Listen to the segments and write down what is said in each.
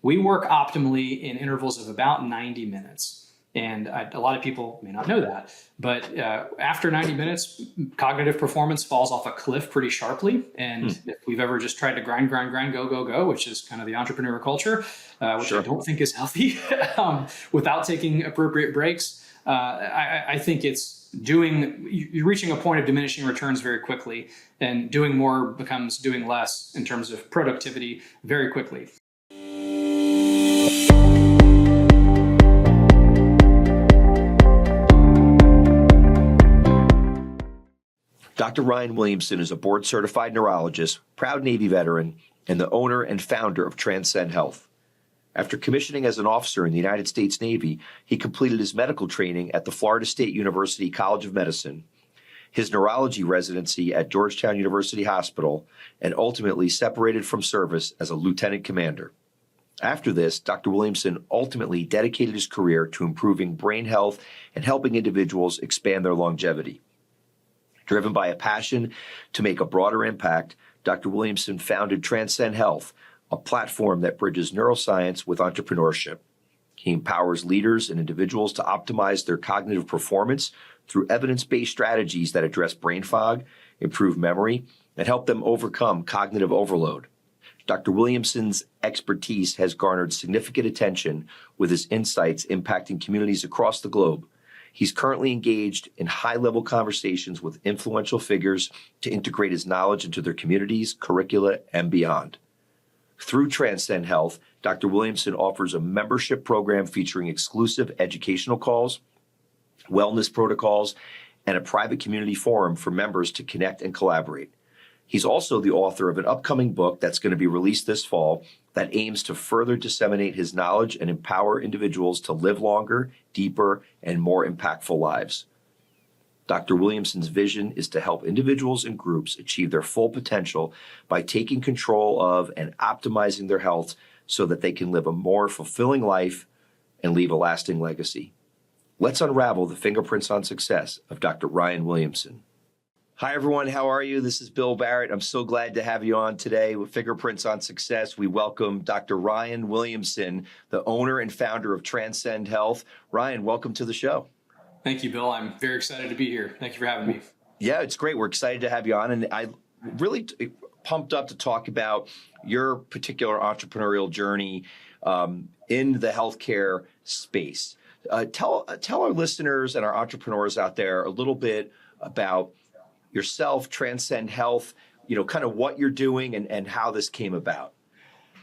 We work optimally in intervals of about 90 minutes. And a lot of people may not know that, but after 90 minutes, cognitive performance falls off a cliff pretty sharply. And if we've ever just tried to grind, go, which is kind of the entrepreneur culture, which I don't think is healthy, without taking appropriate breaks, I think you're reaching a point of diminishing returns very quickly, and doing more becomes doing less in terms of productivity very quickly. Dr. Ryan Williamson is a board-certified neurologist, proud Navy veteran, and the owner and founder of Transcend Health. After commissioning as an officer in the United States Navy, he completed his medical training at the Florida State University College of Medicine, his neurology residency at Georgetown University Hospital, and ultimately separated from service as a lieutenant commander. After this, Dr. Williamson ultimately dedicated his career to improving brain health and helping individuals expand their longevity. Driven by a passion to make a broader impact, Dr. Williamson founded Transcend Health, a platform that bridges neuroscience with entrepreneurship. He empowers leaders and individuals to optimize their cognitive performance through evidence-based strategies that address brain fog, improve memory, and help them overcome cognitive overload. Dr. Williamson's expertise has garnered significant attention with his insights impacting communities across the globe. He's currently engaged in high-level conversations with influential figures to integrate his knowledge into their communities, curricula, and beyond. Through Transcend Health, Dr. Williamson offers a membership program featuring exclusive educational calls, wellness protocols, and a private community forum for members to connect and collaborate. He's also the author of an upcoming book that's going to be released this fall that aims to further disseminate his knowledge and empower individuals to live longer, deeper, and more impactful lives. Dr. Williamson's vision is to help individuals and groups achieve their full potential by taking control of and optimizing their health so that they can live a more fulfilling life and leave a lasting legacy. Let's unravel the fingerprints on success of Dr. Ryan Williamson. Hi, everyone. How are you? This is Bill Barrett. I'm so glad to have you on today with Fingerprints on Success. We welcome Dr. Ryan Williamson, the owner and founder of Transcend Health. Ryan, welcome to the show. Thank you, Bill. I'm very excited to be here. Thank you for having me. Yeah, it's great. We're excited to have you on. And I really pumped up to talk about your particular entrepreneurial journey in the healthcare space. Tell our listeners and our entrepreneurs out there a little bit about yourself, Transcend Health, kind of what you're doing and how this came about.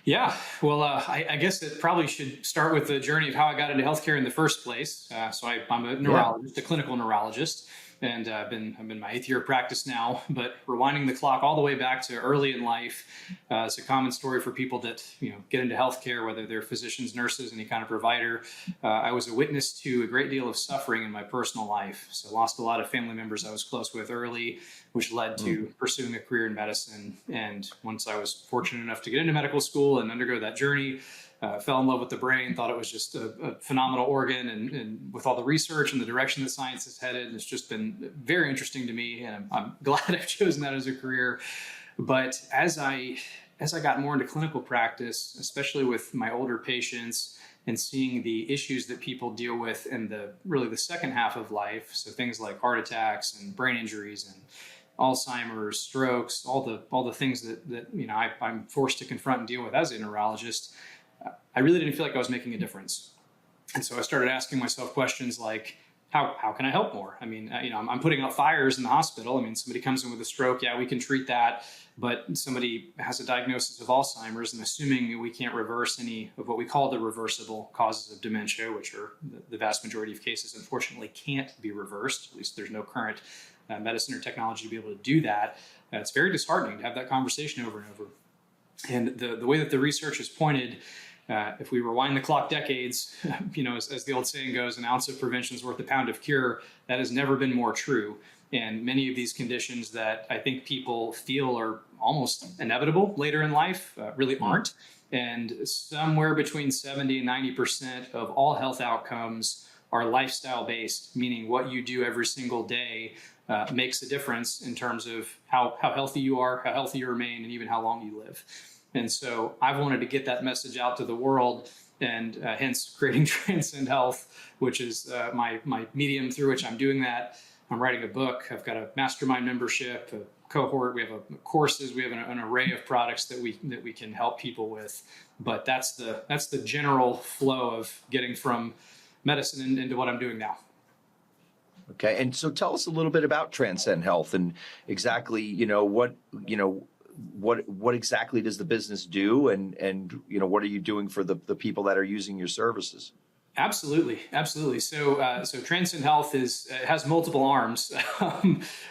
Yeah, well, I guess it probably should start with the journey of how I got into healthcare in the first place. I'm a neurologist, a clinical neurologist, and I'm in my 8th year of practice now. But rewinding the clock all the way back to early in life, it's a common story for people that get into healthcare, whether they're physicians, nurses, any kind of provider. I was a witness to a great deal of suffering in my personal life. So lost a lot of family members I was close with early, which led to pursuing a career in medicine. And once I was fortunate enough to get into medical school and undergo that journey, fell in love with the brain, thought it was just a phenomenal organ. And with all the research and the direction that science is headed, it's just been very interesting to me. And I'm glad I've chosen that as a career. But as I got more into clinical practice, especially with my older patients and seeing the issues that people deal with in the second half of life, so things like heart attacks and brain injuries and Alzheimer's, strokes, all the things that I'm forced to confront and deal with as a neurologist, I really didn't feel like I was making a difference. And so I started asking myself questions like, how can I help more? I mean, I'm putting out fires in the hospital. I mean, somebody comes in with a stroke, yeah, we can treat that. But somebody has a diagnosis of Alzheimer's, and assuming we can't reverse any of what we call the reversible causes of dementia, which are the vast majority of cases, unfortunately, can't be reversed. At least there's no current medicine or technology to be able to do that. It's very disheartening to have that conversation over and over. And the way that the research is pointed, if we rewind the clock decades, as the old saying goes, an ounce of prevention is worth a pound of cure. That has never been more true. And many of these conditions that I think people feel are almost inevitable later in life really aren't. And somewhere between 70 and 90% of all health outcomes are lifestyle based, meaning what you do every single day makes a difference in terms of how healthy you are, how healthy you remain, and even how long you live. And so I've wanted to get that message out to the world, and hence creating Transcend Health, which is my medium through which I'm doing that. I'm writing a book. I've got a mastermind membership, a cohort. We have courses. We have an array of products that we can help people with. But that's the general flow of getting from medicine into what I'm doing now. Okay, and so tell us a little bit about Transcend Health and exactly, what exactly does the business do, and what are you doing for the people that are using your services? Absolutely. So Transcend Health has multiple arms.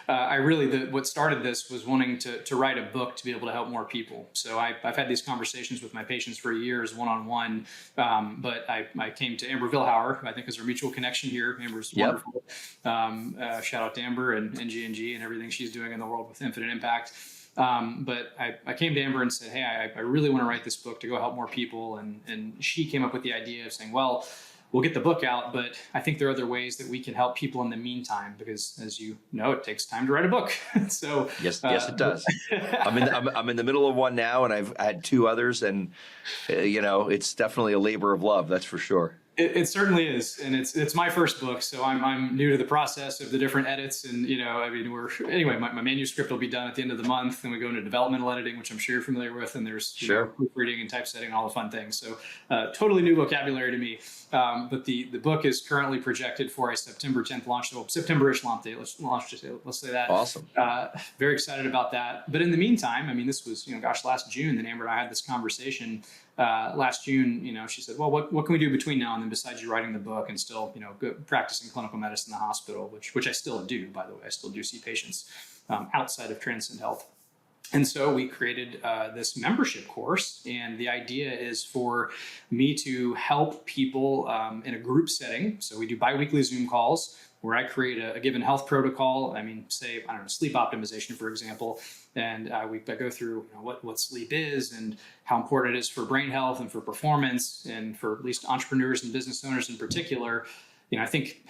What started this was wanting to write a book to be able to help more people. So I've had these conversations with my patients for years, one-on-one. But I came to Amber Vilhauer, who I think is our mutual connection here. Amber's wonderful. Shout out to Amber and G&G and everything she's doing in the world with Infinite Impact. But I came to Amber and said, hey, I really want to write this book to go help more people. And she came up with the idea of saying, well, we'll get the book out, but I think there are other ways that we can help people in the meantime, because as you know, it takes time to write a book. So yes, it does. I'm in the middle of one now, and I've had two others, and it's definitely a labor of love. That's for sure. It certainly is, and it's my first book, so I'm new to the process of the different edits, and my manuscript will be done at the end of the month, and we go into developmental editing, which I'm sure you're familiar with, and there's proofreading and typesetting and all the fun things. So totally new vocabulary to me, but the book is currently projected for a September 10th launch, so September-ish launch date. Let's say that. Awesome. Very excited about that. But in the meantime, this was last June that Amber and I had this conversation. Last June, she said, well, what can we do between now and then besides you writing the book and still, practicing clinical medicine in the hospital, which I still do, by the way. I still do see patients outside of Transcend Health. And so we created this membership course, and the idea is for me to help people in a group setting. So we do biweekly Zoom calls where I create a given health protocol. Sleep optimization, for example. And I go through what sleep is and how important it is for brain health and for performance, and for at least entrepreneurs and business owners in particular. I think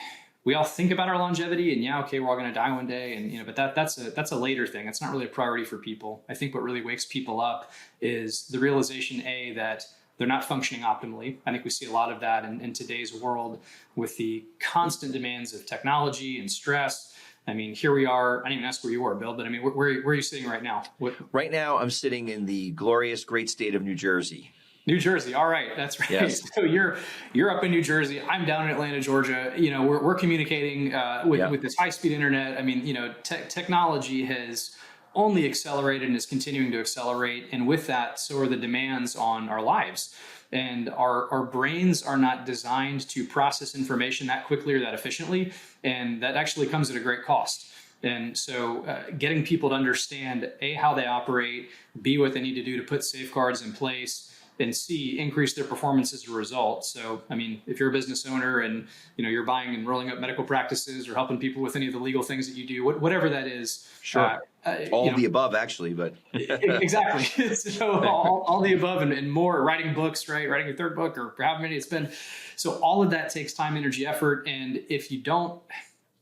we all think about our longevity, and we're all going to die one day, and but that's a later thing. It's not really a priority for people. I think what really wakes people up is the realization that they're not functioning optimally. I think we see a lot of that in today's world with the constant demands of technology and stress. Here we are. I didn't even ask where you are, Bill, but where are you sitting right now? Right now, I'm sitting in the glorious great state of New Jersey. New Jersey. All right. That's right. Yes. So you're up in New Jersey. I'm down in Atlanta, Georgia. We're communicating with this high-speed internet. Technology has only accelerated and is continuing to accelerate. And with that, so are the demands on our lives. And our brains are not designed to process information that quickly or that efficiently. And that actually comes at a great cost. And so getting people to understand, A, how they operate, B, what they need to do to put safeguards in place, and C, increase their performance as a result. So, if you're a business owner and, you're buying and rolling up medical practices or helping people with any of the legal things that you do, whatever that is. Sure. All the above, actually, but. Exactly. So all the above and more, writing books, right? Writing your third book or however many it's been. So all of that takes time, energy, effort. And if you don't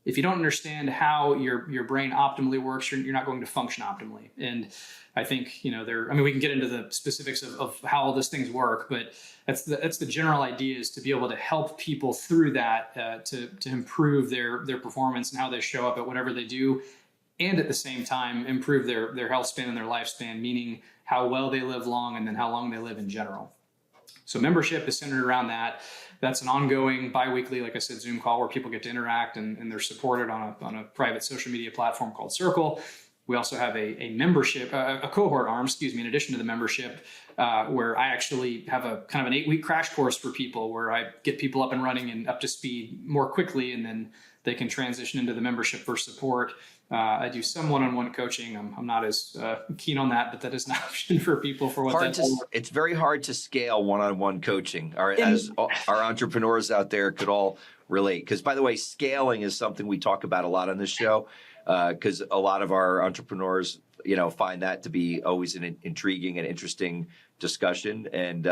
understand how your brain optimally works, you're not going to function optimally. And I think, we can get into the specifics of how all those things work, but that's the general idea, is to be able to help people through that, to improve their performance and how they show up at whatever they do. And at the same time, improve their health span and their lifespan, meaning how well they live long and then how long they live in general. So membership is centered around that. That's an ongoing biweekly, like I said, Zoom call where people get to interact and they're supported on a private social media platform called Circle. We also have a membership, a cohort arm, in addition to the membership, where I actually have a kind of an 8-week crash course for people where I get people up and running and up to speed more quickly, and then they can transition into the membership for support. I do some one-on-one coaching. I'm not as keen on that, but that is an option for people for what it's very hard to scale one-on-one coaching, as our entrepreneurs out there could all relate. Because, by the way, scaling is something we talk about a lot on this show, because a lot of our entrepreneurs, find that to be always an intriguing and interesting discussion. And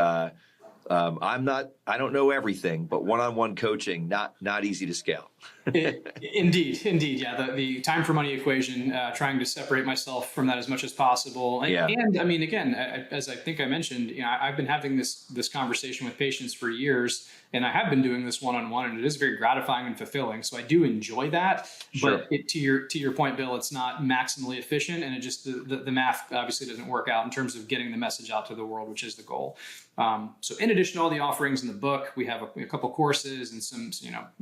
I don't know everything, but one-on-one coaching, not easy to scale. Indeed. Yeah. The time for money equation, trying to separate myself from that as much as possible. Yeah. And I mean, again, as I think I mentioned, I've been having this conversation with patients for years, and I have been doing this one-on-one, and it is very gratifying and fulfilling. So I do enjoy that. Sure. But to your point, Bill, it's not maximally efficient, and it just the math obviously doesn't work out in terms of getting the message out to the world, which is the goal. So in addition to all the offerings in the book, we have a couple courses and some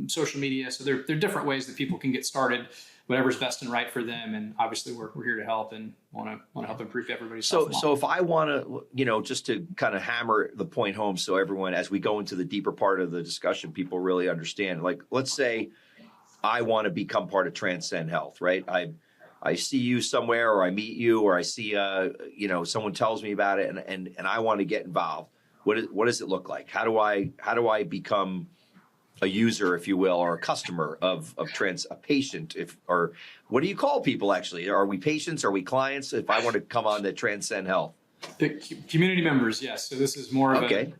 social media. So there are different ways that people can get started, whatever's best and right for them. And obviously we're here to help and want to help improve everybody's So if I want to, just to kind of hammer the point home, so everyone, as we go into the deeper part of the discussion, people really understand, like, let's say I want to become part of Transcend Health, right? I see you somewhere, or I meet you, or I see, someone tells me about it, and I want to get involved. What does it look like? How do I become a user, if you will, or a customer of a patient? Or what do you call people actually? Are we patients? Are we clients? If I want to come on to Transcend Health. The community members, yes. So this is more of a kind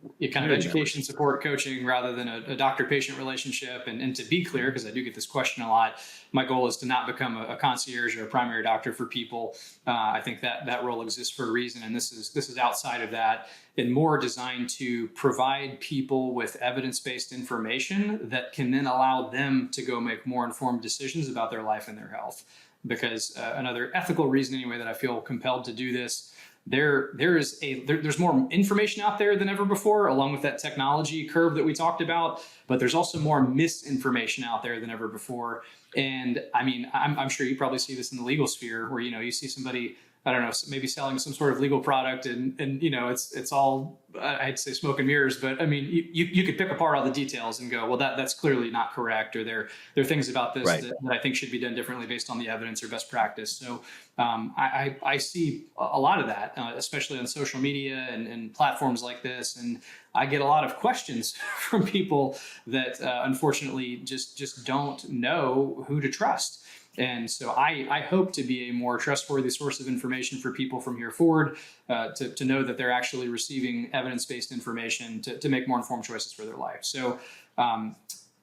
of education, members. Support, coaching, rather than a doctor-patient relationship. And to be clear, because I do get this question a lot, my goal is to not become a concierge or a primary doctor for people. I think that role exists for a reason, and this is outside of that, and more designed to provide people with evidence-based information that can then allow them to go make more informed decisions about their life and their health. Because another ethical reason, anyway, that I feel compelled to do this. There's more information out there than ever before, along with that technology curve that we talked about, but there's also more misinformation out there than ever before. And I mean, I'm sure you probably see this in the legal sphere where, you see somebody, I don't know, maybe selling some sort of legal product and it's all, I'd say smoke and mirrors, but I mean, you could pick apart all the details and go, well, that's clearly not correct, or there are things about this Right. that I think should be done differently based on the evidence or best practice. So I see a lot of that, especially on social media and platforms like this. And I get a lot of questions from people that unfortunately just don't know who to trust. And so I hope to be a more trustworthy source of information for people from here forward, to know that they're actually receiving evidence-based information to make more informed choices for their life. So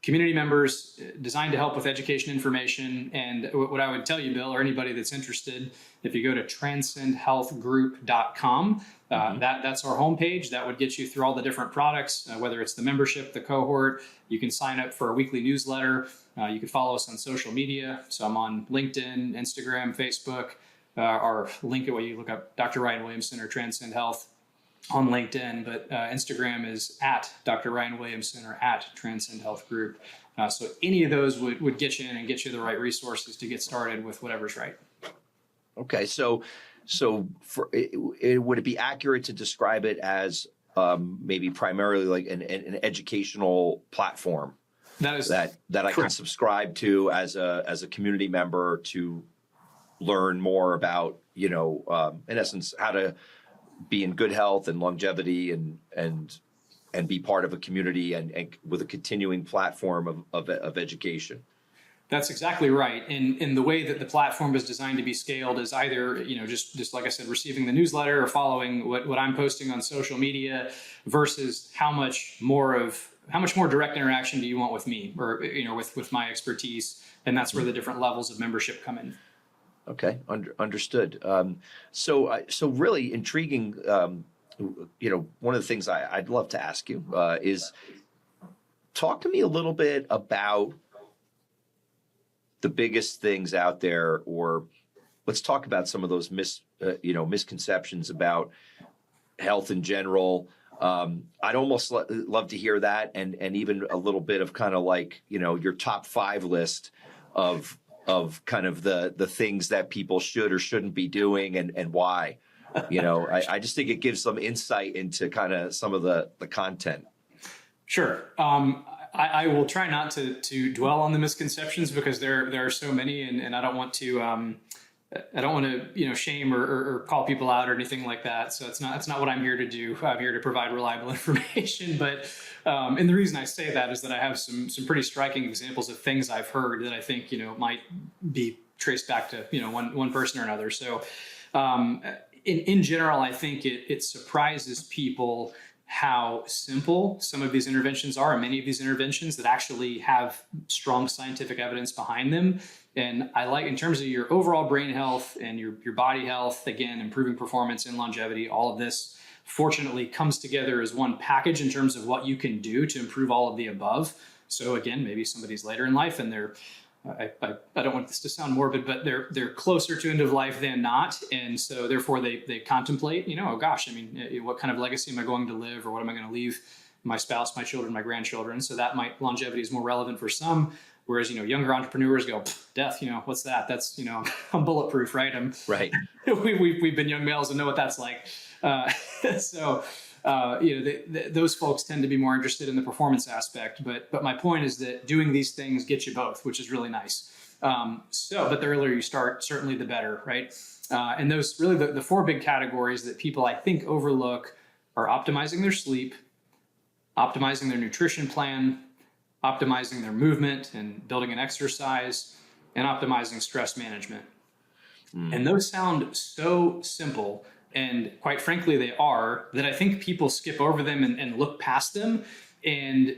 community members designed to help with education information. And what I would tell you, Bill, or anybody that's interested, if you go to transcendhealthgroup.com, that's our homepage. That would get you through all the different products, whether it's the membership, the cohort. You can sign up for a weekly newsletter. You can follow us on social media. So I'm on LinkedIn, Instagram, Facebook. Our link, when you look up Dr. Ryan Williamson or Transcend Health on LinkedIn, but Instagram is at Dr. Ryan Williamson or at Transcend Health Group. So any of those would get you in and get you the right resources to get started with whatever's right. Okay, so would it be accurate to describe it as maybe primarily like an educational platform that I can subscribe to as a community member to learn more about, in essence, how to be in good health and longevity and be part of a community and with a continuing platform of education? That's exactly right. And the way that the platform is designed to be scaled is either, just like I said, receiving the newsletter or following what I'm posting on social media, versus how much more direct interaction do you want with me, or, with my expertise. And that's where the different levels of membership come in. Okay. Understood. So really intriguing. One of the things I'd love to ask you is talk to me a little bit about the biggest things out there, or let's talk about some of those misconceptions about health in general. I'd almost love to hear that, and even a little bit of kind of like, your top 5 list of kind of the things that people should or shouldn't be doing and why. I just think it gives some insight into kind of some of the content. Sure. I will try not to dwell on the misconceptions, because there are so many, and I don't want to shame or call people out or anything like that. So it's not what I'm here to do. I'm here to provide reliable information. But and the reason I say that is that I have some pretty striking examples of things I've heard that I think might be traced back to one person or another. So in general, I think it surprises people how simple some of these interventions are, and many of these interventions that actually have strong scientific evidence behind them. And I like, in terms of your overall brain health and your body health, again, improving performance and longevity, all of this fortunately comes together as one package in terms of what you can do to improve all of the above. So again, maybe somebody's later in life and they're, I don't want this to sound morbid, but they're closer to end of life than not. And so therefore they contemplate, oh gosh, I mean, what kind of legacy am I going to live, or what am I going to leave my spouse, my children, my grandchildren? So that longevity is more relevant for some. Whereas, younger entrepreneurs go, death, what's that? That's, I'm bulletproof, right? Right. We've been young males and know what that's like. Those folks tend to be more interested in the performance aspect. But my point is that doing these things get you both, which is really nice. But the earlier you start, certainly the better, right? And those really the four big categories that people, I think, overlook are optimizing their sleep, optimizing their nutrition plan, optimizing their movement and building an exercise, and optimizing stress management. And those sound so simple, and quite frankly, they are, that I think people skip over them and look past them. And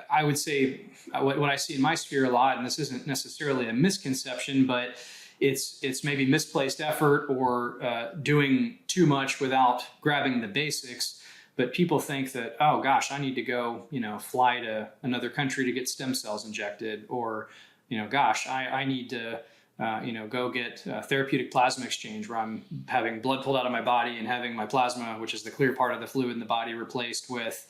I would say what I see in my sphere a lot, and this isn't necessarily a misconception, but it's maybe misplaced effort or doing too much without grabbing the basics. But people think that, oh gosh, I need to go, fly to another country to get stem cells injected, or, gosh, I need to, go get therapeutic plasma exchange, where I'm having blood pulled out of my body and having my plasma, which is the clear part of the fluid in the body, replaced with,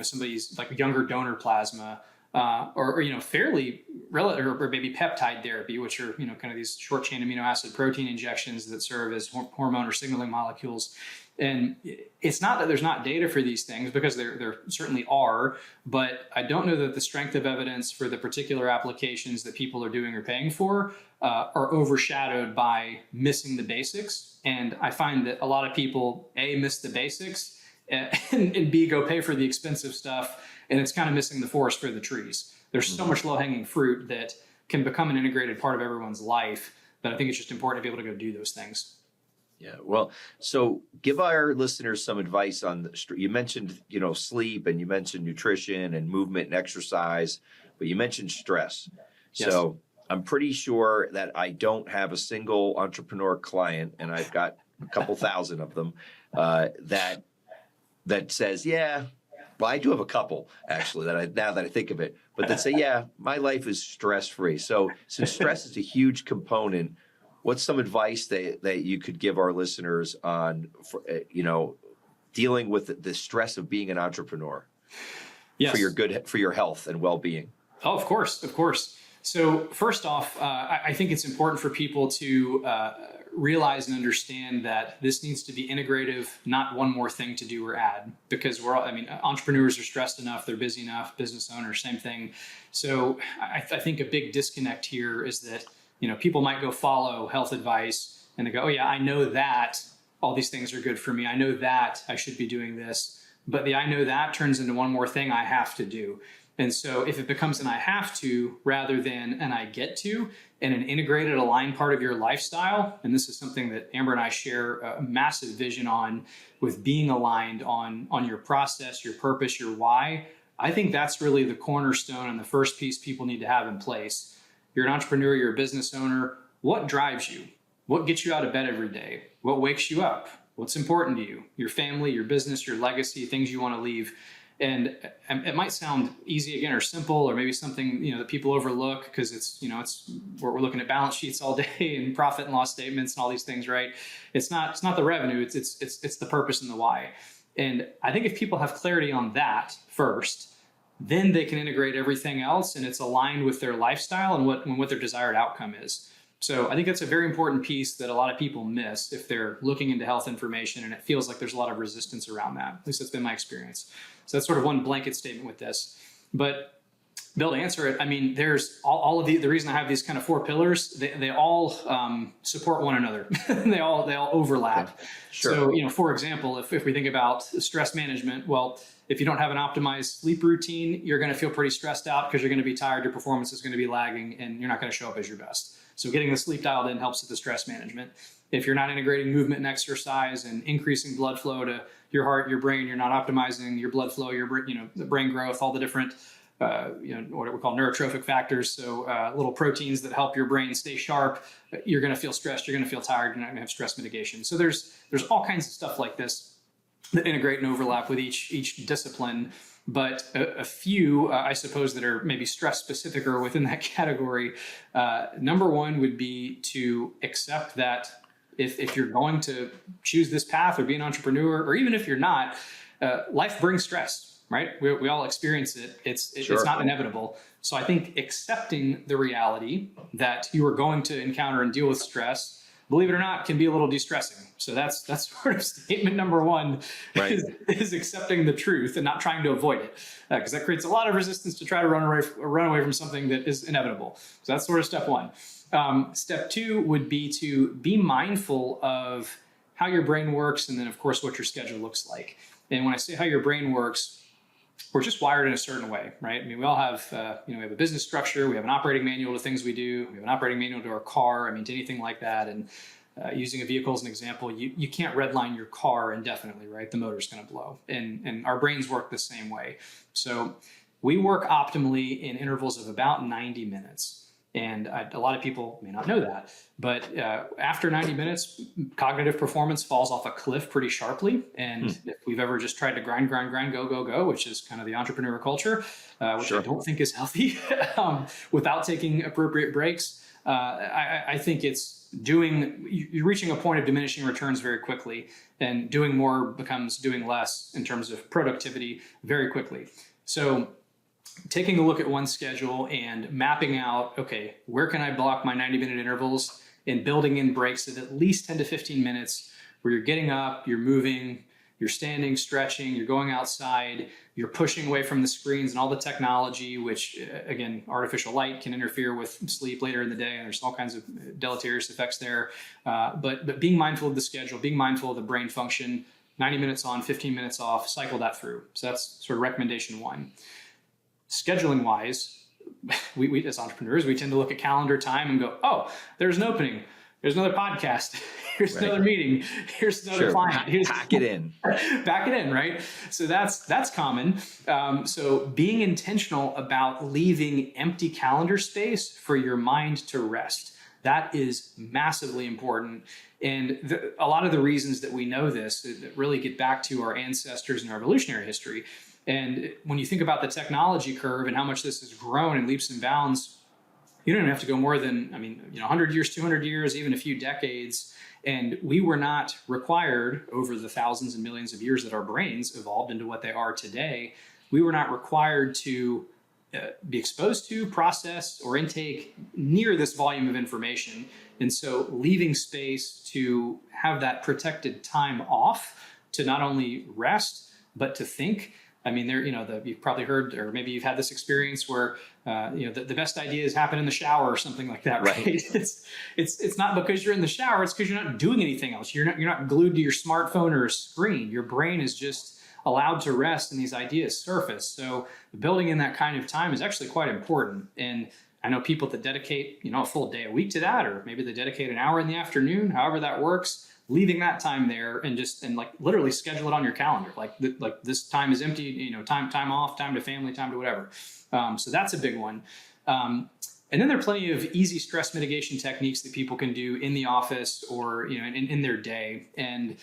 somebody's like younger donor plasma, or fairly relative, or maybe peptide therapy, which are, kind of these short chain amino acid protein injections that serve as hormone or signaling molecules. And it's not that there's not data for these things, because there certainly are, but I don't know that the strength of evidence for the particular applications that people are doing or paying for are overshadowed by missing the basics. And I find that a lot of people, A, miss the basics, and B, go pay for the expensive stuff, and it's kind of missing the forest for the trees. There's so much low-hanging fruit that can become an integrated part of everyone's life, that I think it's just important to be able to go do those things. Yeah. Well, so give our listeners some advice on you mentioned, sleep, and you mentioned nutrition and movement and exercise, but you mentioned stress. Yes. So I'm pretty sure that I don't have a single entrepreneur client, and I've got a couple thousand of them, that says, yeah, well, I do have a couple actually now that I think of it, but that say, yeah, my life is stress-free. So since stress is a huge component, what's some advice that you could give our listeners on, dealing with the stress of being an entrepreneur? Yes. for your health and well-being? Oh, of course. So first off, I think it's important for people to realize and understand that this needs to be integrative, not one more thing to do or add, because entrepreneurs are stressed enough, they're busy enough, business owners, same thing. So I think a big disconnect here is that, people might go follow health advice and they go, oh yeah, I know that all these things are good for me. I know that I should be doing this, but the I know that turns into one more thing I have to do. And so if it becomes an I have to rather than an I get to, and an integrated, aligned part of your lifestyle, and this is something that Amber and I share a massive vision on, with being aligned on your process, your purpose, your why, I think that's really the cornerstone and the first piece people need to have in place. You're an entrepreneur, you're a business owner. What drives you? What gets you out of bed every day? What wakes you up? What's important to you? Your family, your business, your legacy, things you want to leave. And it might sound easy again, or simple, or maybe something that people overlook, because it's we're looking at balance sheets all day and profit and loss statements and all these things, right? It's not the revenue, it's the purpose and the why. And I think if people have clarity on that first, then they can integrate everything else, and it's aligned with their lifestyle and what their desired outcome is. So I think that's a very important piece that a lot of people miss if they're looking into health information, and it feels like there's a lot of resistance around that. At least that's been my experience. So that's sort of one blanket statement with this. But Bill, to answer it, there's all of the reason I have these kind of four pillars, they all support one another. they all overlap. Okay. Sure. So, for example, if we think about stress management, well, if you don't have an optimized sleep routine, you're going to feel pretty stressed out because you're going to be tired, your performance is going to be lagging, and you're not going to show up as your best. So getting the sleep dialed in helps with the stress management. If you're not integrating movement and exercise and increasing blood flow to your heart, your brain, you're not optimizing your blood flow, the brain growth, all the different what we call neurotrophic factors. So little proteins that help your brain stay sharp. You're going to feel stressed. You're going to feel tired. You're not going to have stress mitigation. So there's all kinds of stuff like this that integrate and overlap with each discipline. But a few, I suppose, that are maybe stress specific or within that category. Number one would be to accept that if you're going to choose this path or be an entrepreneur, or even if you're not, life brings stress. Right? We all experience it. It's not inevitable. So I think accepting the reality that you are going to encounter and deal with stress, believe it or not, can be a little de-stressing. So that's sort of statement number one, right. is accepting the truth and not trying to avoid it, because that creates a lot of resistance to try to run away from something that is inevitable. So that's sort of step one. Step two would be to be mindful of how your brain works, and then of course what your schedule looks like. And when I say how your brain works, we're just wired in a certain way, right? I mean, we all have, we have a business structure, we have an operating manual to things we do, we have an operating manual to our car, to anything like that. And using a vehicle as an example, you can't redline your car indefinitely, right? The motor's going to blow. And our brains work the same way. So we work optimally in intervals of about 90 minutes. And a lot of people may not know that, but after 90 minutes, cognitive performance falls off a cliff pretty sharply. And if we've ever just tried to grind, go, which is kind of the entrepreneur culture, which I don't think is healthy, without taking appropriate breaks, I think you're reaching a point of diminishing returns very quickly, and doing more becomes doing less in terms of productivity very quickly. So taking a look at one schedule and mapping out, okay, where can I block my 90-minute intervals, and building in breaks at least 10 to 15 minutes where you're getting up, you're moving, you're standing, stretching, you're going outside, you're pushing away from the screens and all the technology, which again, artificial light can interfere with sleep later in the day, and there's all kinds of deleterious effects there. But being mindful of the schedule, being mindful of the brain function, 90 minutes on, 15 minutes off, cycle that through. So that's sort of recommendation one. Scheduling wise, we as entrepreneurs, we tend to look at calendar time and go, oh, there's an opening. There's another podcast. Here's another meeting. Here's another client. Pack it in. Back it in, right? So that's common. So being intentional about leaving empty calendar space for your mind to rest, that is massively important. And a lot of the reasons that we know this that really get back to our ancestors and our evolutionary history. And when you think about the technology curve and how much this has grown in leaps and bounds, you don't even have to go more than, 100 years, 200 years, even a few decades. And we were not required, over the thousands and millions of years that our brains evolved into what they are today, we were not required to be exposed to, process, or intake near this volume of information. And so leaving space to have that protected time off to not only rest, but to think. You've probably heard, or maybe you've had this experience where, the best ideas happen in the shower or something like that, right? It's not because you're in the shower, it's because you're not doing anything else. You're not glued to your smartphone or a screen. Your brain is just allowed to rest and these ideas surface. So building in that kind of time is actually quite important. And I know people that dedicate, a full day a week to that, or maybe they dedicate an hour in the afternoon, however that works. Leaving that time there and literally schedule it on your calendar. Like this time is empty, time off, time to family, time to whatever. So that's a big one. And then there are plenty of easy stress mitigation techniques that people can do in the office or, in their day. And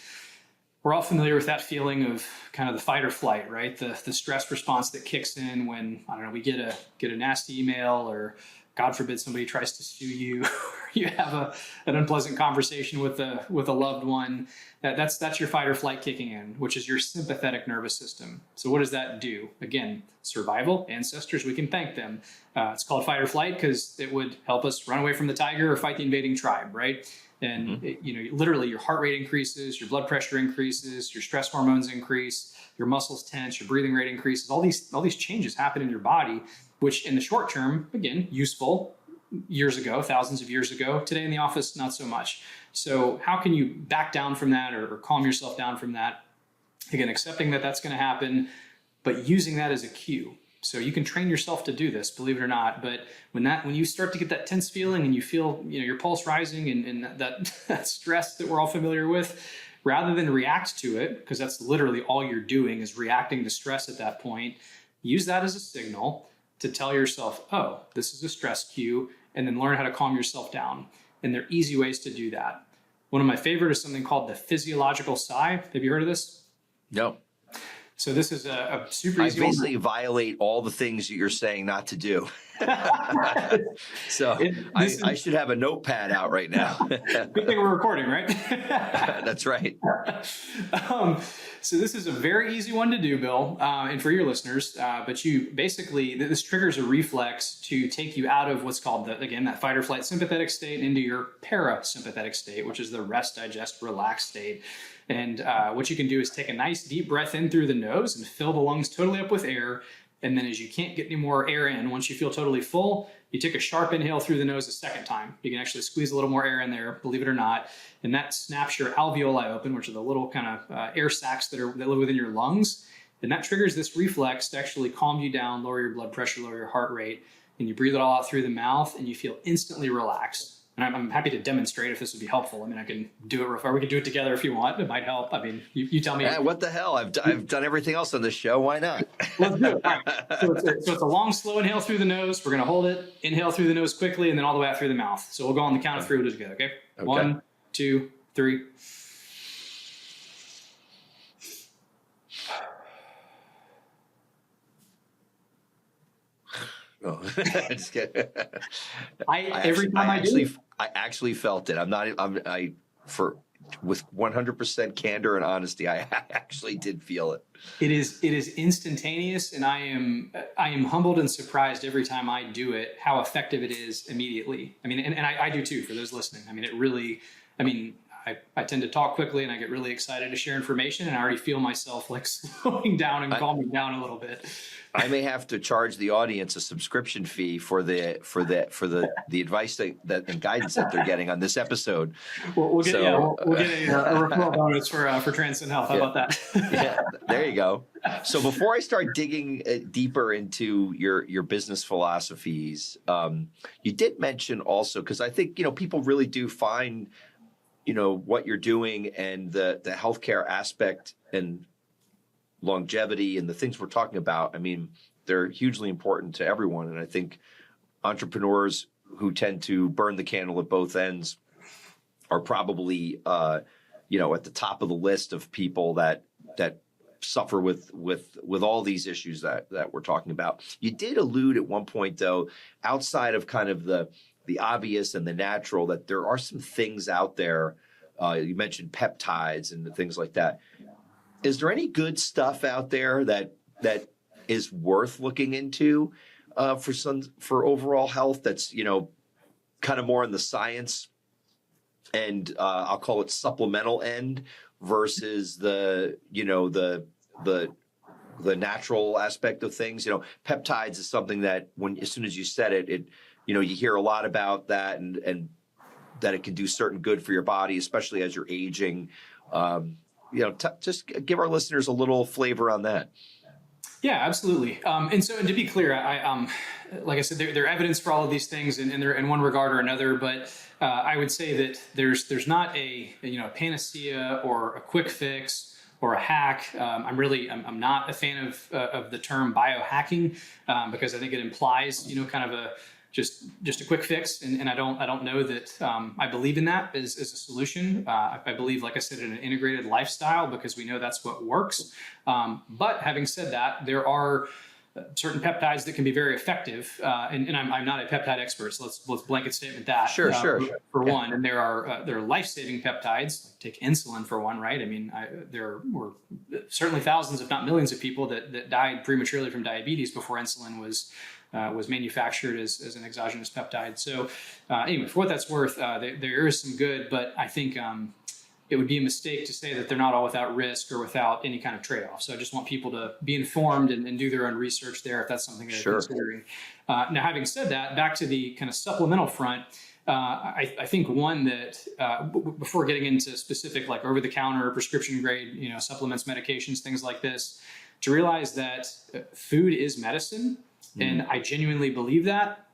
we're all familiar with that feeling of kind of the fight or flight, right? The stress response that kicks in when, we get a nasty email, or God forbid somebody tries to sue you, or you have an unpleasant conversation with a loved one. That's your fight or flight kicking in, which is your sympathetic nervous system. So what does that do? Again, survival, ancestors, we can thank them. It's called fight or flight because it would help us run away from the tiger or fight the invading tribe, right? And literally your heart rate increases, your blood pressure increases, your stress hormones increase, your muscles tense, your breathing rate increases. All these changes happen in your body, which in the short term, again, useful years ago, thousands of years ago. Today in the office, not so much. So how can you back down from that or calm yourself down from that? Again, accepting that that's going to happen, but using that as a cue. So you can train yourself to do this, believe it or not. But when you start to get that tense feeling and you feel your pulse rising and that stress that we're all familiar with, rather than react to it, because that's literally all you're doing is reacting to stress at that point, use that as a signal to tell yourself, oh, this is a stress cue, and then learn how to calm yourself down. And there are easy ways to do that. One of my favorite is something called the physiological sigh. Have you heard of this? No. So this is a super easy I basically violate all the things that you're saying not to do. So I should have a notepad out right now. Good thing we're recording, right? That's right. So this is a very easy one to do, Bill, and for your listeners. But you basically, this triggers a reflex to take you out of what's called, that fight or flight sympathetic state into your parasympathetic state, which is the rest, digest, relax state. And what you can do is take a nice deep breath in through the nose and fill the lungs totally up with air. And then as you can't get any more air in, once you feel totally full, you take a sharp inhale through the nose a second time. You can actually squeeze a little more air in there, believe it or not. And that snaps your alveoli open, which are the little kind of air sacs that live within your lungs. And that triggers this reflex to actually calm you down, lower your blood pressure, lower your heart rate. And you breathe it all out through the mouth and you feel instantly relaxed. And I'm happy to demonstrate if this would be helpful. I mean, I can do it real far. We can do it together if you want. It might help. I mean, you tell me. Yeah, what the hell? I've done everything else on this show. Why not? Let's do it. All right. So it's a long, slow inhale through the nose. We're going to hold it, inhale through the nose quickly, and then all the way out through the mouth. So we'll go on the count of three. We'll do it together, okay? 1, 2, 3. Oh, just kidding. I actually felt it. With 100% candor and honesty, I actually did feel it. It is instantaneous, and I am humbled and surprised every time I do it, how effective it is immediately. I mean, and I do too, for those listening. I mean, it really, I tend to talk quickly and I get really excited to share information, and I already feel myself like slowing down and calming down a little bit. I may have to charge the audience a subscription fee for the advice that and guidance that they're getting on this episode. We'll get a referral bonus for Transcend Health. How about that? Yeah, there you go. So before I start digging deeper into your business philosophies, you did mention also, because I think people really do find what you're doing and the healthcare aspect and longevity and the things we're talking about. I mean, they're hugely important to everyone. And I think entrepreneurs who tend to burn the candle at both ends are probably, at the top of the list of people that suffer with all these issues that we're talking about. You did allude at one point, though, outside of kind of the obvious and the natural, that there are some things out there. You mentioned peptides and things like that. Is there any good stuff out there that is worth looking into for overall health? That's kind of more on the science and I'll call it supplemental end versus the natural aspect of things. Peptides is something that as soon as you said it you hear a lot about that and that it can do certain good for your body, especially as you're aging. Just give our listeners a little flavor on that. Yeah, absolutely. And to be clear, I like I said, there are evidence for all of these things, and they're in one regard or another. But I would say that there's not a panacea or a quick fix or a hack. I'm not a fan of the term biohacking because I think it implies kind of just a quick fix, and I don't know that I believe in that as a solution. I believe, like I said, in an integrated lifestyle, because we know that's what works. But having said that, there are certain peptides that can be very effective, and I'm not a peptide expert, so let's blanket statement that. Sure. For one, and there are life-saving peptides. Take insulin for one, right? I mean, there were certainly thousands, if not millions, of people that died prematurely from diabetes before insulin was manufactured as an exogenous peptide. So anyway, for what that's worth, there is some good, but I think it would be a mistake to say that they're not all without risk or without any kind of trade-off. So I just want people to be informed and do their own research there if that's something they're considering. Now, having said that, back to the kind of supplemental front, I think one that before getting into specific like over-the-counter prescription grade, supplements, medications, things like this, to realize that food is medicine. And I genuinely believe that.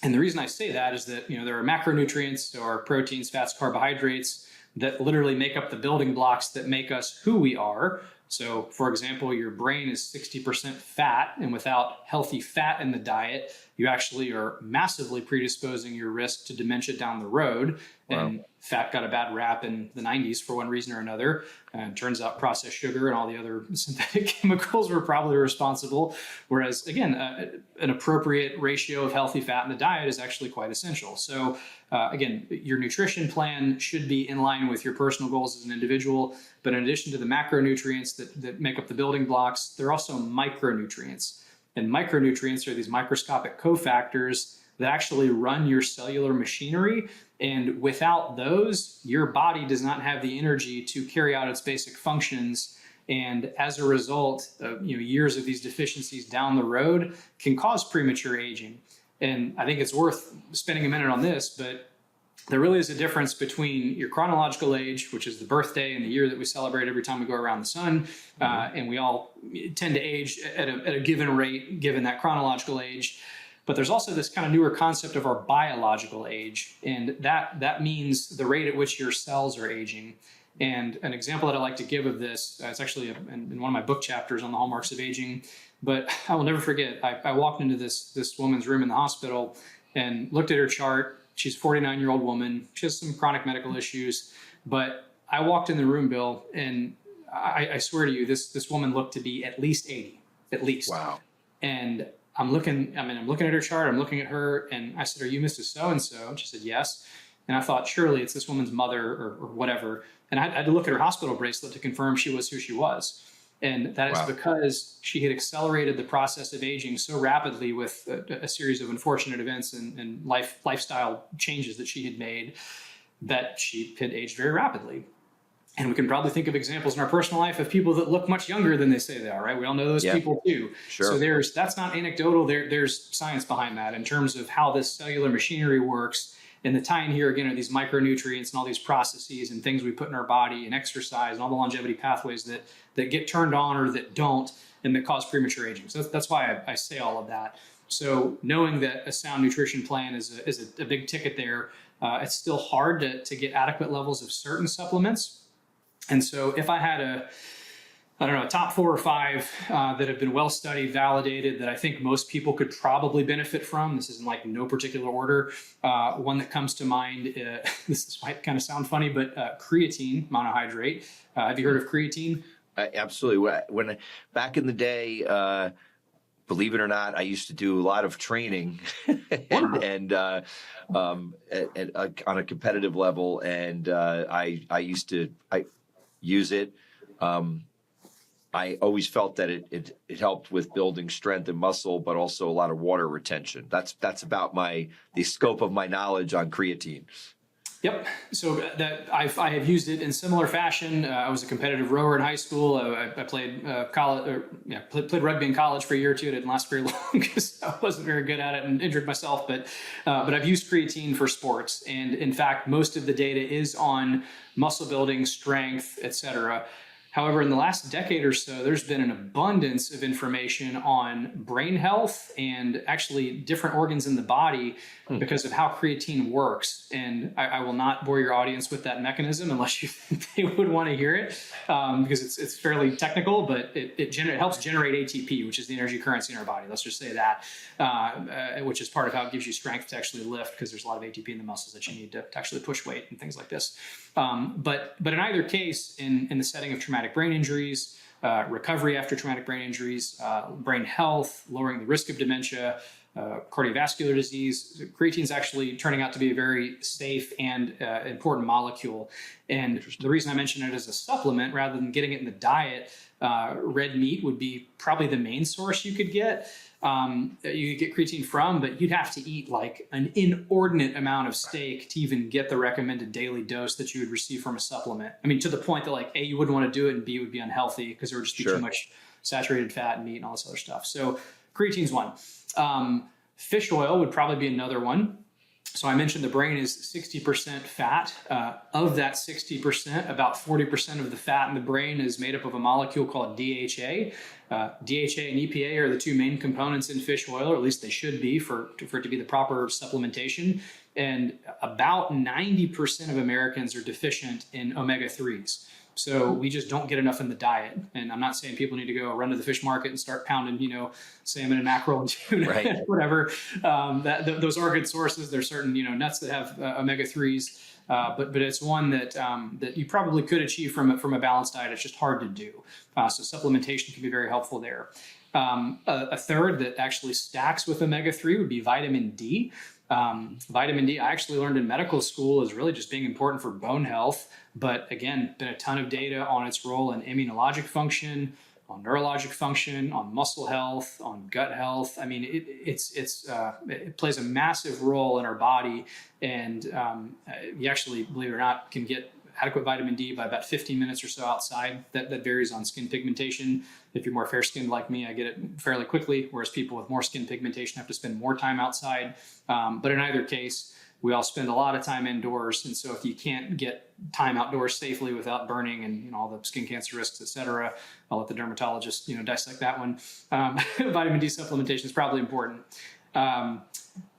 And the reason I say that is that, there are macronutrients or proteins, fats, carbohydrates that literally make up the building blocks that make us who we are. So, for example, your brain is 60% fat, and without healthy fat in the diet, you actually are massively predisposing your risk to dementia down the road. Wow. And fat got a bad rap in the 90s for one reason or another. And turns out processed sugar and all the other synthetic chemicals were probably responsible. Whereas, again, an appropriate ratio of healthy fat in the diet is actually quite essential. So, again, your nutrition plan should be in line with your personal goals as an individual. But in addition to the macronutrients that make up the building blocks, there are also micronutrients. And micronutrients are these microscopic cofactors that actually run your cellular machinery. And without those, your body does not have the energy to carry out its basic functions. And as a result, years of these deficiencies down the road can cause premature aging. And I think it's worth spending a minute on this, but there really is a difference between your chronological age, which is the birthday and the year that we celebrate every time we go around the sun. And we all tend to age at a given rate, given that chronological age. But there's also this kind of newer concept of our biological age. And that means the rate at which your cells are aging. And an example that I like to give of this, it's actually in one of my book chapters on the hallmarks of aging. But I will never forget, I walked into this woman's room in the hospital and looked at her chart. She's a 49-year-old woman. She has some chronic medical issues. But I walked in the room, Bill, and I swear to you, this woman looked to be at least 80, at least. Wow. And I'm looking at her chart, I'm looking at her, and I said, "Are you Mrs. So-and-so?" And she said, "Yes." And I thought, surely it's this woman's mother or whatever. And I had to look at her hospital bracelet to confirm she was who she was. And that is because she had accelerated the process of aging so rapidly with a series of unfortunate events and lifestyle changes that she had made, that she had aged very rapidly. And we can probably think of examples in our personal life of people that look much younger than they say they are, right? We all know those people too. Sure. So that's not anecdotal. There's science behind that in terms of how this cellular machinery works. And the tie in here again are these micronutrients and all these processes and things we put in our body and exercise and all the longevity pathways that get turned on or that don't and that cause premature aging. So that's why I say all of that. So knowing that a sound nutrition plan is a big ticket there, it's still hard to get adequate levels of certain supplements. And so if I had a top 4 or 5 that have been well studied, validated, that I think most people could probably benefit from. This is in like no particular order. One that comes to mind, this might kind of sound funny, but creatine monohydrate. Have you heard of creatine? Absolutely. When back in the day, believe it or not, I used to do a lot of training and on a competitive level, and I used to use it. I always felt that it helped with building strength and muscle, but also a lot of water retention. That's about the scope of my knowledge on creatine. Yep. So that I have used it in similar fashion. I was a competitive rower in high school. I played played rugby in college for a year or two. It didn't last very long because I wasn't very good at it and injured myself. But I've used creatine for sports, and in fact, most of the data is on muscle building, strength, etc. However, in the last decade or so, there's been an abundance of information on brain health and actually different organs in the body because of how creatine works. And I will not bore your audience with that mechanism unless you think they would want to hear it, because it's fairly technical, but it helps generate ATP, which is the energy currency in our body. Let's just say that, which is part of how it gives you strength to actually lift, because there's a lot of ATP in the muscles that you need to actually push weight and things like this. But in either case, in the setting of traumatic brain injuries, recovery after traumatic brain injuries, brain health, lowering the risk of dementia, cardiovascular disease, creatine is actually turning out to be a very safe and important molecule. And the reason I mention it as a supplement rather than getting it in the diet, red meat would be probably the main source you could get. You could get creatine from, but you'd have to eat like an inordinate amount of steak to even get the recommended daily dose that you would receive from a supplement. I mean, to the point that like, A, you wouldn't want to do it, and B, it would be unhealthy because there would just be too much saturated fat and meat and all this other stuff. So creatine's one. Fish oil would probably be another one. So I mentioned the brain is 60% fat. Of that 60%, about 40% of the fat in the brain is made up of a molecule called DHA. DHA and EPA are the two main components in fish oil, or at least they should be for it to be the proper supplementation. And about 90% of Americans are deficient in omega-3s. So we just don't get enough in the diet. And I'm not saying people need to go run to the fish market and start pounding, salmon and mackerel and tuna, right, whatever. Those are good sources. There's certain, nuts that have omega-3s, but it's one that you probably could achieve from a balanced diet. It's just hard to do. So supplementation can be very helpful there. A third that actually stacks with omega-3 would be vitamin D. Vitamin D, I actually learned in medical school, is really just being important for bone health. But again, been a ton of data on its role in immunologic function, on neurologic function, on muscle health, on gut health. I mean, it plays a massive role in our body. And you actually, believe it or not, can get adequate vitamin D by about 15 minutes or so outside. That varies on skin pigmentation. If you're more fair skinned like me, I get it fairly quickly, whereas people with more skin pigmentation have to spend more time outside. But in either case, we all spend a lot of time indoors. And so if you can't get time outdoors safely without burning and all the skin cancer risks, et cetera, I'll let the dermatologist dissect that one. Vitamin D supplementation is probably important.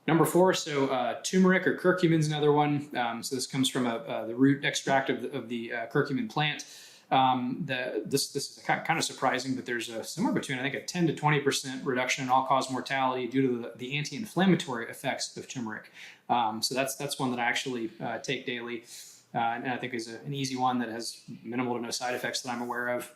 Number 4, so turmeric or curcumin is another one. So this comes from the root extract of the curcumin plant. This is kind of surprising, but there's somewhere between, I think, a 10 to 20% reduction in all-cause mortality due to the anti-inflammatory effects of turmeric. So that's one that I actually take daily, and I think is an easy one that has minimal to no side effects that I'm aware of.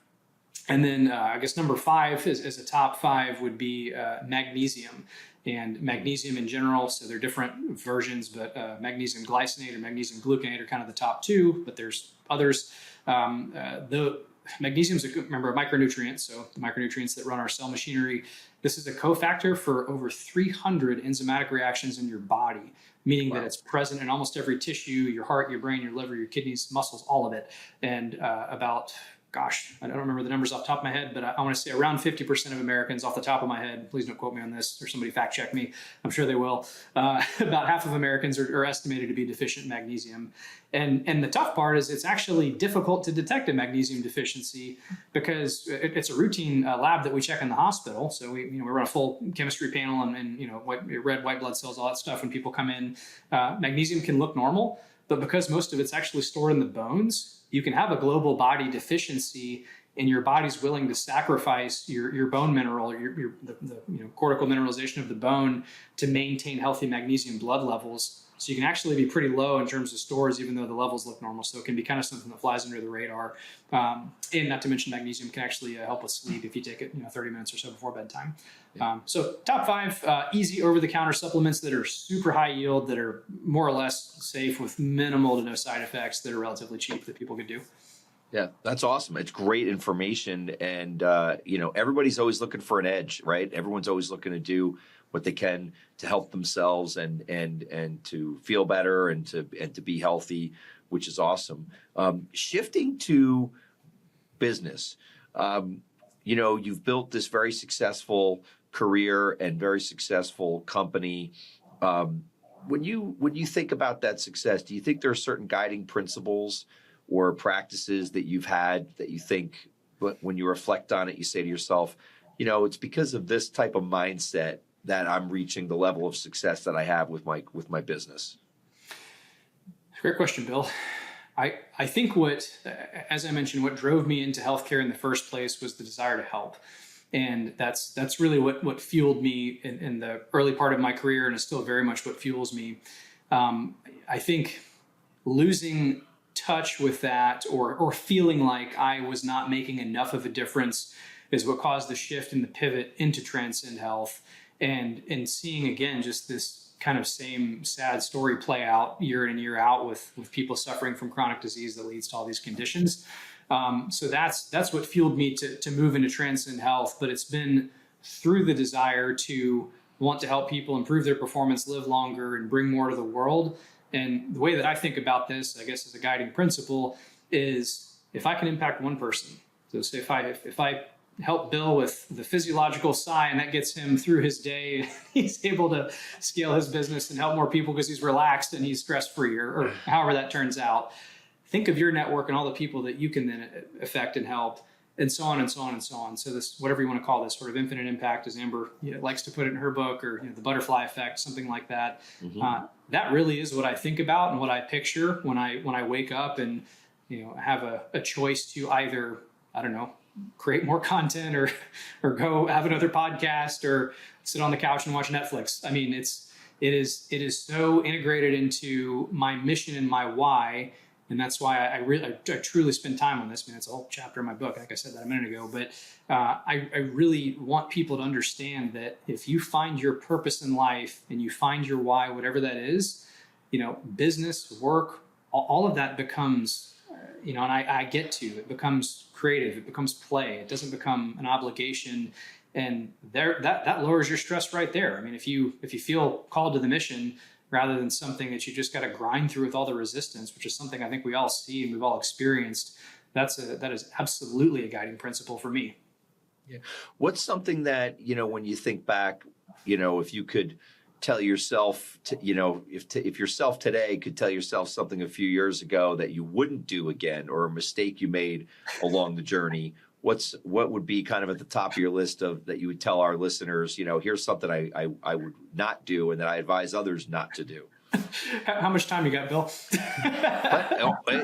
And then I guess number 5 is a top 5 would be magnesium. And magnesium in general, so there are different versions, but magnesium glycinate or magnesium gluconate are kind of the top 2, but there's others. The magnesium is a micronutrient, so the micronutrients that run our cell machinery. This is a cofactor for over 300 enzymatic reactions in your body, meaning that it's present in almost every tissue, your heart, your brain, your liver, your kidneys, muscles, all of it. And about, I don't remember the numbers off the top of my head, but I want to say around 50% of Americans off the top of my head, please don't quote me on this or somebody fact check me, I'm sure they will, about half of Americans are estimated to be deficient in magnesium. And the tough part is it's actually difficult to detect a magnesium deficiency because it's a routine lab that we check in the hospital. So we run a full chemistry panel and red, white blood cells, all that stuff when people come in. Magnesium can look normal, but because most of it's actually stored in the bones, you can have a global body deficiency and your body's willing to sacrifice your bone mineral, the cortical mineralization of the bone to maintain healthy magnesium blood levels. So you can actually be pretty low in terms of stores, even though the levels look normal. So it can be kind of something that flies under the radar. And not to mention magnesium can actually help with sleep if you take it 30 minutes or so before bedtime. So top 5 easy over-the-counter supplements that are super high yield, that are more or less safe with minimal to no side effects, that are relatively cheap that people could do. Yeah, that's awesome. It's great information. And, everybody's always looking for an edge, right? Everyone's always looking to do what they can to help themselves and to feel better and to be healthy, which is awesome. Shifting to business, you've built this very successful career and very successful company. When you think about that success, do you think there are certain guiding principles or practices that you've had that you think, when you reflect on it, you say to yourself, it's because of this type of mindset that I'm reaching the level of success that I have with my business? Great question, Bill. I think as I mentioned, what drove me into healthcare in the first place was the desire to help. And that's really what fueled me in the early part of my career, and is still very much what fuels me. I think losing touch with that or feeling like I was not making enough of a difference is what caused the shift and the pivot into Transcend Health, and seeing again just this kind of same sad story play out year in and year out with people suffering from chronic disease that leads to all these conditions. So that's what fueled me to move into Transcend Health. But it's been through the desire to want to help people improve their performance, live longer, and bring more to the world. And the way that I think about this, I guess, as a guiding principle, is if I can impact one person. So say if I help Bill with the physiological sigh, and that gets him through his day. He's able to scale his business and help more people because he's relaxed and he's stress-free, or however that turns out. Think of your network and all the people that you can then affect and help, and so on and so on and so on. So this, whatever you want to call this, sort of infinite impact, as Amber likes to put it in her book, or the butterfly effect, something like that. That really is what I think about and what I picture when I wake up and have a choice to either, I don't know, create more content or go have another podcast or sit on the couch and watch Netflix. I mean, it is so integrated into my mission and my why. And that's why I truly spend time on this. I mean, it's a whole chapter in my book. Like I said that a minute ago, but I really want people to understand that if you find your purpose in life and you find your why, whatever that is, business, work, all of that becomes, and I get to, it becomes creative, it becomes play, it doesn't become an obligation. And that lowers your stress right there. I mean, if you feel called to the mission, rather than something that you just got to grind through with all the resistance, which is something I think we all see and we've all experienced, that is absolutely a guiding principle for me. Yeah. What's something that, when you think back, if you could tell yourself, if yourself today could tell yourself something a few years ago that you wouldn't do again, or a mistake you made along the journey, what would be kind of at the top of your list of that you would tell our listeners, here's something I would not do and that I advise others not to do? How much time you got, Bill?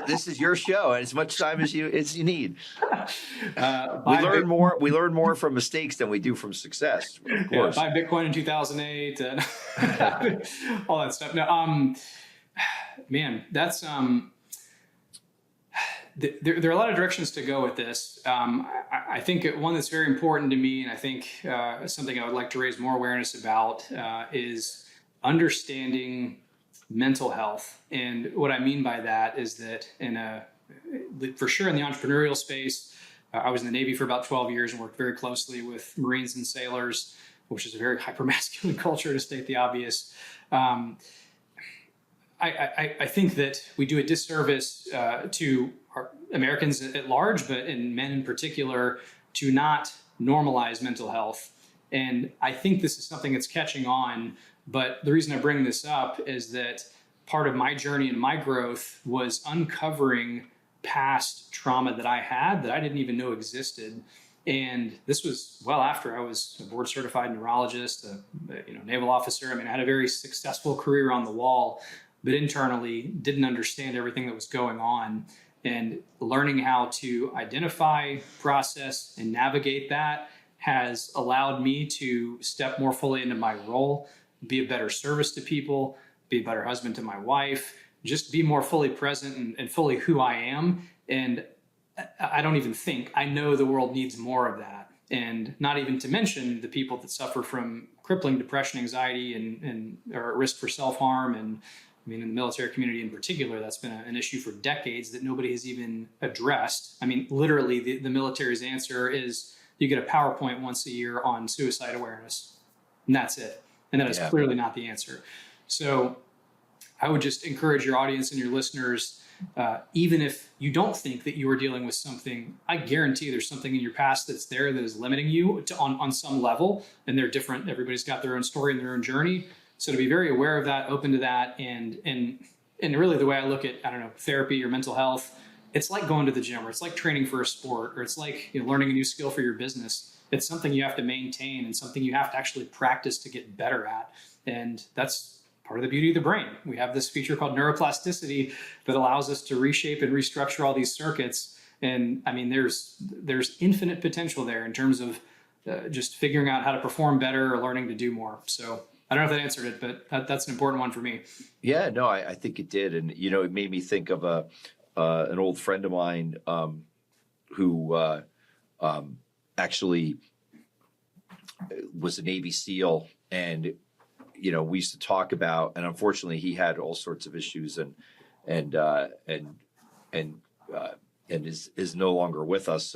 This is your show, and as much time as you need. We learn more from mistakes than we do from success, of course. Buy Bitcoin in 2008 and all that stuff. No, man, that's there are a lot of directions to go with this. I think one that's very important to me, and I think something I would like to raise more awareness about, is understanding mental health. And what I mean by that is that for sure in the entrepreneurial space, I was in the Navy for about 12 years and worked very closely with Marines and sailors, which is a very hyper-masculine culture, to state the obvious. I think that we do a disservice to Americans at large, but in men in particular, to not normalize mental health. And I think this is something that's catching on. But the reason I bring this up is that part of my journey and my growth was uncovering past trauma that I had that I didn't even know existed. And this was well after I was a board certified neurologist, a naval officer. I mean, I had a very successful career on the wall, but internally didn't understand everything that was going on. And learning how to identify, process, and navigate that has allowed me to step more fully into my role, be a better service to people, be a better husband to my wife, just be more fully present and fully who I am. And I don't even think, I know the world needs more of that. And not even to mention the people that suffer from crippling depression, anxiety, and are at risk for self-harm. And I mean, in the military community in particular, that's been an issue for decades that nobody has even addressed. I mean, literally the military's answer is you get a PowerPoint once a year on suicide awareness, and that's it. And that is clearly not the answer. So I would just encourage your audience and your listeners, even if you don't think that you are dealing with something, I guarantee there's something in your past that's there that is limiting you on some level, and they're different. Everybody's got their own story and their own journey. So to be very aware of that, open to that, and really the way I look at, therapy or mental health, it's like going to the gym, or it's like training for a sport, or it's like learning a new skill for your business. It's something you have to maintain and something you have to actually practice to get better at. And that's part of the beauty of the brain. We have this feature called neuroplasticity that allows us to reshape and restructure all these circuits. And I mean, there's infinite potential there in terms of just figuring out how to perform better or learning to do more. So I don't know if that answered it, but that's an important one for me. Yeah, no, I think it did. And, it made me think of an old friend of mine who actually was a Navy SEAL. And, we used to talk about, and unfortunately he had all sorts of issues and is no longer with us,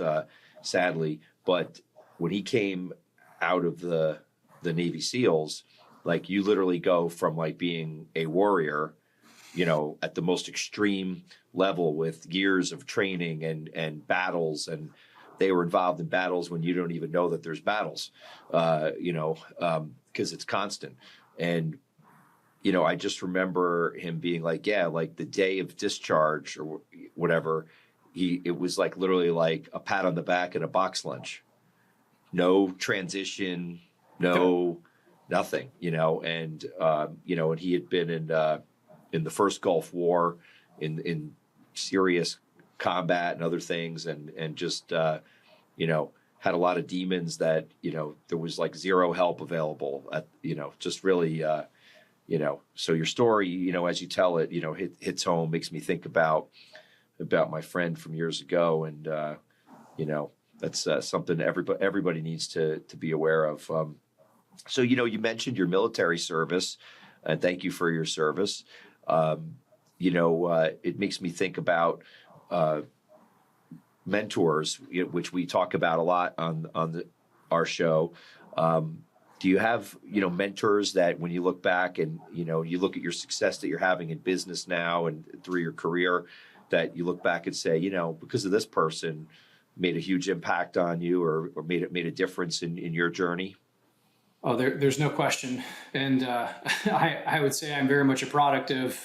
sadly. But when he came out of the Navy SEALs, like you literally go from like being a warrior, at the most extreme level with years of training and battles and they were involved in battles when you don't even know that there's battles, because it's constant. And, I just remember him being like, yeah, like the day of discharge or whatever, it was like literally like a pat on the back and a box lunch. No transition, no nothing, and and he had been in the first Gulf War, in serious combat and other things, and just had a lot of demons that there was like zero help available at just really so your story as you tell it hits home, makes me think about my friend from years ago, and that's something everybody needs to be aware of. So you mentioned your military service, and thank you for your service. It makes me think about mentors, which we talk about a lot on our show. Do you have mentors that when you look back and you look at your success that you're having in business now and through your career, that you look back and say, because of this person made a huge impact on you, or made a difference in your journey? Oh, there's no question. And I would say I'm very much a product of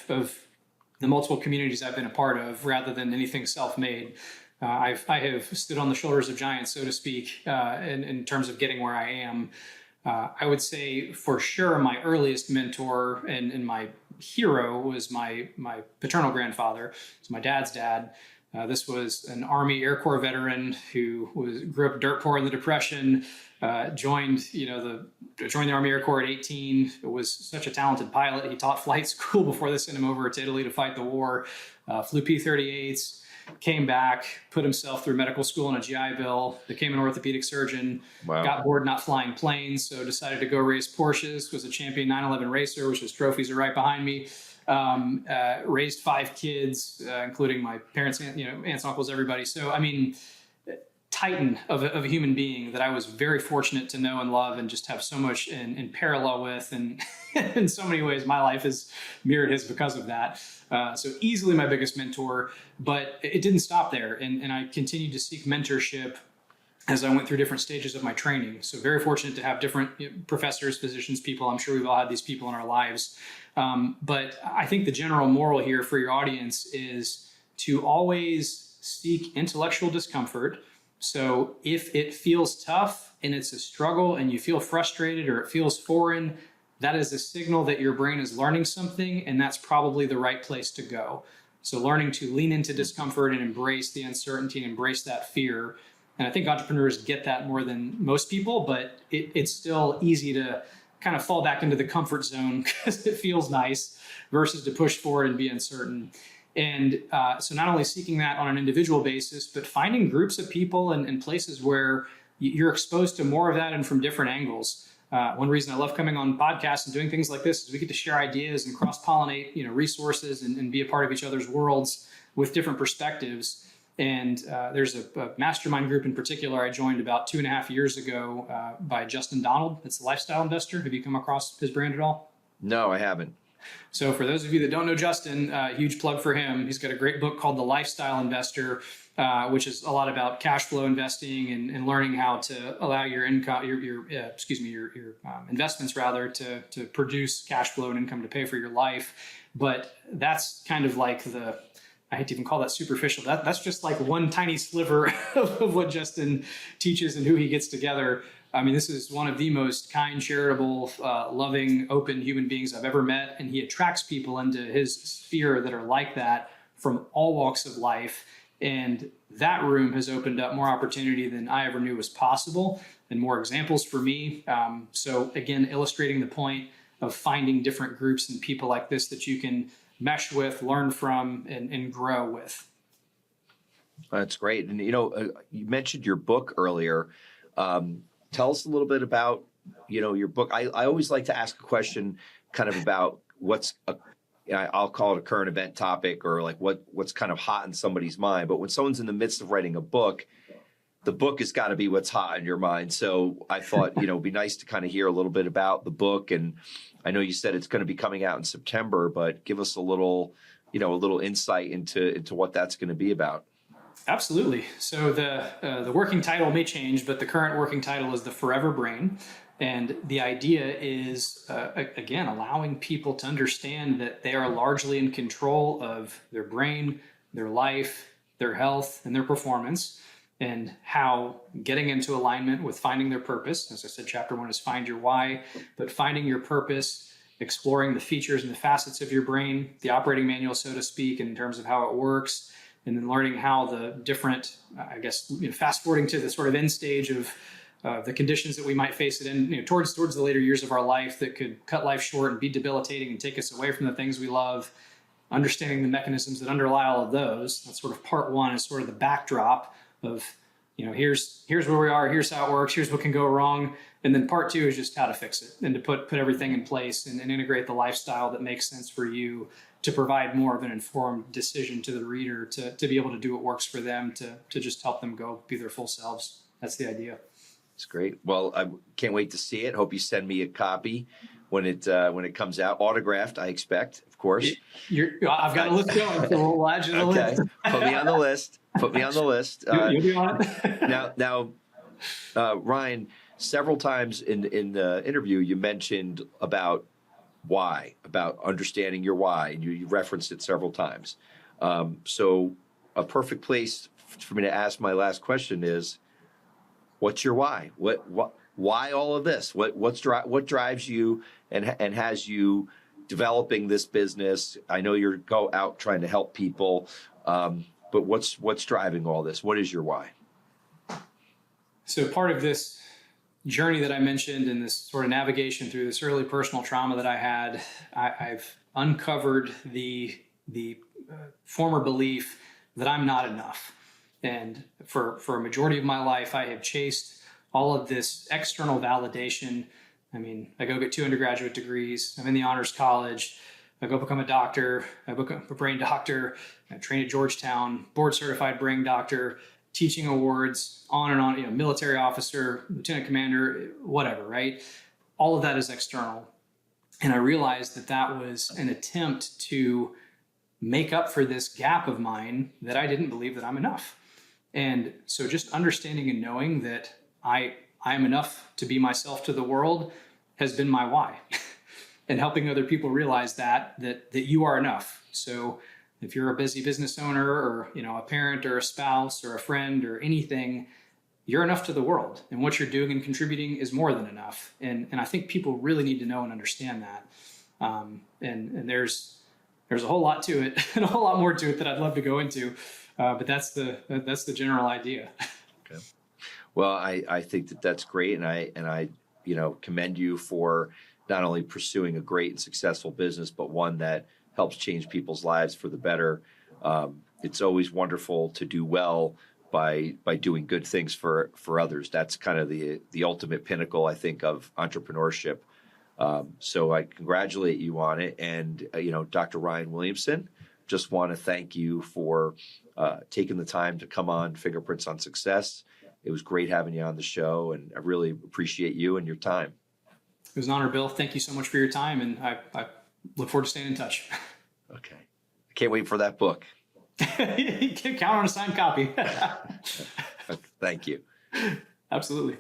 the multiple communities I've been a part of, rather than anything self-made. I have stood on the shoulders of giants, so to speak, in terms of getting where I am. I would say for sure my earliest mentor and my hero was my paternal grandfather. So my dad's dad. This was an Army Air Corps veteran who grew up dirt poor in the Depression, joined the Army Air Corps at 18. Was such a talented pilot. He taught flight school before they sent him over to Italy to fight the war. Flew P-38s, came back, put himself through medical school on a GI Bill, became an orthopedic surgein. Wow. Got bored not flying planes, so decided to go race Porsches. Was a champion 911 racer, which his trophies are right behind me. Raised 5 kids, including my parents, aunts, uncles, everybody. So, titan of a human being that I was very fortunate to know and love, and just have so much in parallel with. And in so many ways, my life has mirrored his because of that. So easily my biggest mentor, but it didn't stop there. And I continued to seek mentorship as I went through different stages of my training. So very fortunate to have different professors, physicians, people. I'm sure we've all had these people in our lives. But I think the general moral here for your audience is to always seek intellectual discomfort. So if it feels tough and it's a struggle and you feel frustrated or it feels foreign, that is a signal that your brain is learning something, and that's probably the right place to go. So learning to lean into discomfort and embrace the uncertainty and embrace that fear. And I think entrepreneurs get that more than most people, but it's still easy to kind of fall back into the comfort zone because it feels nice versus to push forward and be uncertain. And so not only seeking that on an individual basis, but finding groups of people and places where you're exposed to more of that and from different angles. One reason I love coming on podcasts and doing things like this is we get to share ideas and cross-pollinate, resources and be a part of each other's worlds with different perspectives. And there's a mastermind group in particular I joined about 2.5 years ago by Justin Donald. It's a lifestyle investor. Have you come across his brand at all? No, I haven't. So for those of you that don't know Justin, huge plug for him. He's got a great book called The Lifestyle Investor, which is a lot about cash flow investing and learning how to allow your income, your investments rather, to produce cash flow and income to pay for your life. But that's kind of like I hate to even call that superficial. That's just like one tiny sliver of what Justin teaches and who he gets together. This is one of the most kind, charitable, loving, open human beings I've ever met. And he attracts people into his sphere that are like that from all walks of life. And that room has opened up more opportunity than I ever knew was possible, and more examples for me. So again, illustrating the point of finding different groups and people like this that you can mesh with, learn from, and grow with. That's great. And, you mentioned your book earlier. Tell us a little bit about, your book. I always like to ask a question kind of about I'll call it a current event topic, or like what's kind of hot in somebody's mind. But when someone's in the midst of writing a book, the book has got to be what's hot in your mind. So I thought, it'd be nice to kind of hear a little bit about the book. And I know you said it's going to be coming out in September, but give us a little insight into what that's going to be about. Absolutely. So the working title may change, but the current working title is the Forever Brain, and the idea is again allowing people to understand that they are largely in control of their brain, their life, their health, and their performance, and how getting into alignment with finding their purpose. As I said, chapter 1 is find your why, but finding your purpose, exploring the features and the facets of your brain, the operating manual, so to speak, in terms of how it works, and then learning how the different, I guess, fast forwarding to the sort of end stage of the conditions that we might face it in, towards the later years of our life that could cut life short and be debilitating and take us away from the things we love. Understanding the mechanisms that underlie all of those. That's sort of part 1, is sort of the backdrop of, here's where we are, here's how it works, here's what can go wrong. And then part 2 is just how to fix it and to put everything in place and integrate the lifestyle that makes sense for you, to provide more of an informed decision to the reader, to be able to do what works for them, to just help them go be their full selves. That's the idea. It's great. Well, I can't wait to see it. Hope you send me a copy when it comes out, autographed, I expect, of course. I've got a list going, so we'll add you to the list. Put me on the list. Put me on the list. You'll be on it. Now, Ryan, several times in the interview, you mentioned about why, about understanding your why, and you referenced it several times. So a perfect place for me to ask my last question is, what's your why? Why all of this? What drives you and has you developing this business? I know you're out trying to help people, but what's driving all this? What is your why? So part of this journey that I mentioned and this sort of navigation through this early personal trauma that I had, I've uncovered the former belief that I'm not enough. And for a majority of my life, I have chased all of this external validation. I mean, I go get 2 undergraduate degrees. I'm in the honors college. I go become a doctor. I become a brain doctor. I train at Georgetown, board certified brain doctor, teaching awards, on and on, military officer, lieutenant commander, whatever, right? All of that is external. And I realized that was an attempt to make up for this gap of mine that I didn't believe that I'm enough. And so just understanding and knowing that I am enough to be myself to the world has been my why. And helping other people realize that you are enough. So if you're a busy business owner or a parent or a spouse or a friend or anything, you're enough to the world. And what you're doing and contributing is more than enough. And I think people really need to know and understand that. And there's a whole lot to it and a whole lot more to it that I'd love to go into. But that's the general idea. Okay. Well, I think that's great, and I commend you for not only pursuing a great and successful business, but one that helps change people's lives for the better. It's always wonderful to do well by doing good things for others. That's kind of the ultimate pinnacle, I think, of entrepreneurship. So I congratulate you on it, and Dr. Ryan Williamson, just want to thank you for taking the time to come on Fingerprints on Success. It was great having you on the show, and I really appreciate you and your time. It was an honor, Bill. Thank you so much for your time, and I look forward to staying in touch. Okay. I can't wait for that book. You can count on a signed copy. Thank you. Absolutely.